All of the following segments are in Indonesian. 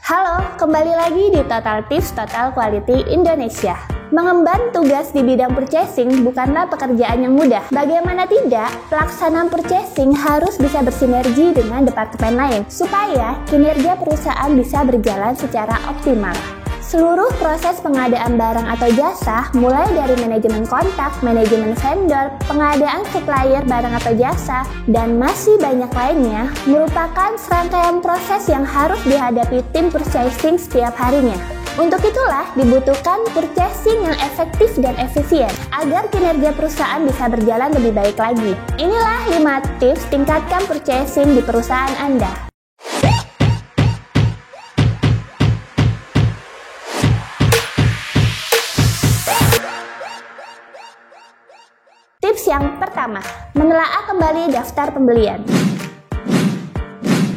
Halo, kembali lagi di Total Tips Total Quality Indonesia. Mengemban tugas di bidang purchasing bukanlah pekerjaan yang mudah. Bagaimana tidak, pelaksanaan purchasing harus bisa bersinergi dengan departemen lain supaya kinerja perusahaan bisa berjalan secara optimal. Seluruh proses pengadaan barang atau jasa, mulai dari manajemen kontak, manajemen vendor, pengadaan supplier barang atau jasa, dan masih banyak lainnya, merupakan serangkaian proses yang harus dihadapi tim purchasing setiap harinya. Untuk itulah dibutuhkan purchasing yang efektif dan efisien agar kinerja perusahaan bisa berjalan lebih baik lagi. Inilah 5 tips tingkatkan purchasing di perusahaan Anda. Tips yang pertama, menelaah kembali daftar pembelian.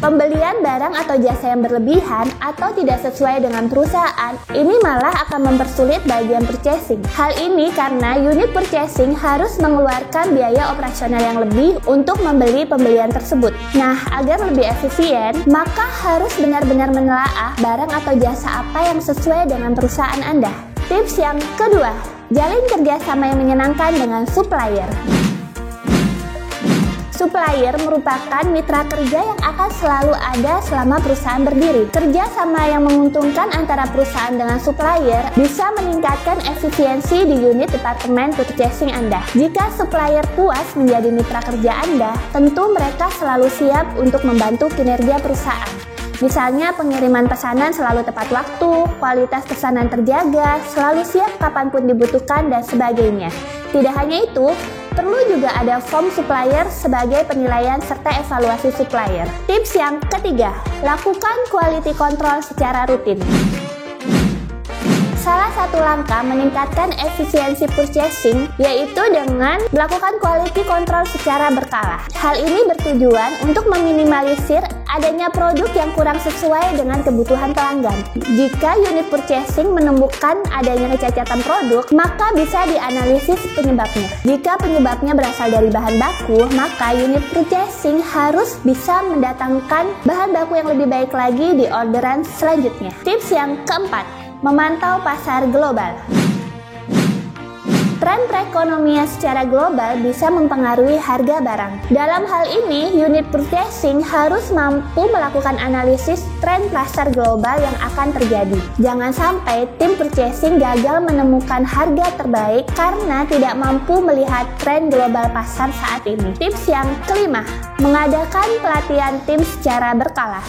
Pembelian barang atau jasa yang berlebihan atau tidak sesuai dengan perusahaan, ini malah akan mempersulit bagian purchasing. Hal ini karena unit purchasing harus mengeluarkan biaya operasional yang lebih untuk membeli pembelian tersebut. Nah, agar lebih efisien, maka harus benar-benar menelaah barang atau jasa apa yang sesuai dengan perusahaan Anda. Tips yang kedua, jalin kerjasama yang menyenangkan dengan supplier. Supplier merupakan mitra kerja yang akan selalu ada selama perusahaan berdiri. Kerjasama yang menguntungkan antara perusahaan dengan supplier bisa meningkatkan efisiensi di unit departemen purchasing Anda. Jika supplier puas menjadi mitra kerja Anda, tentu mereka selalu siap untuk membantu kinerja perusahaan. Misalnya pengiriman pesanan selalu tepat waktu, kualitas pesanan terjaga, selalu siap kapanpun dibutuhkan, dan sebagainya. Tidak hanya itu, perlu juga ada form supplier sebagai penilaian serta evaluasi supplier. Tips yang ketiga, lakukan quality control secara rutin. Salah satu langkah meningkatkan efisiensi purchasing yaitu dengan melakukan quality control secara berkala. Hal ini bertujuan untuk meminimalisir adanya produk yang kurang sesuai dengan kebutuhan pelanggan. Jika unit purchasing menemukan adanya kecacatan produk, maka bisa dianalisis penyebabnya. Jika penyebabnya berasal dari bahan baku, maka unit purchasing harus bisa mendatangkan bahan baku yang lebih baik lagi di orderan selanjutnya. Tips yang keempat, memantau pasar global. Tren perekonomian secara global bisa mempengaruhi harga barang. Dalam hal ini, unit purchasing harus mampu melakukan analisis tren pasar global yang akan terjadi. Jangan sampai tim purchasing gagal menemukan harga terbaik karena tidak mampu melihat tren global pasar saat ini. Tips yang kelima, mengadakan pelatihan tim secara berkala.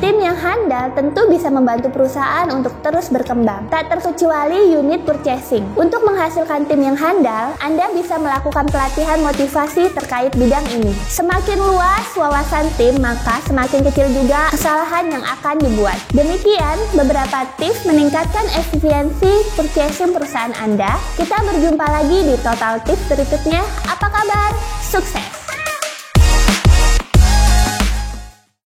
Tim yang handal tentu bisa membantu perusahaan untuk terus berkembang, tak terkecuali unit purchasing. Untuk menghasilkan tim yang handal, Anda bisa melakukan pelatihan motivasi terkait bidang ini. Semakin luas wawasan tim, maka semakin kecil juga kesalahan yang akan dibuat. Demikian beberapa tips meningkatkan efisiensi purchasing perusahaan Anda. Kita berjumpa lagi di Total Tips berikutnya. Apa kabar? Sukses!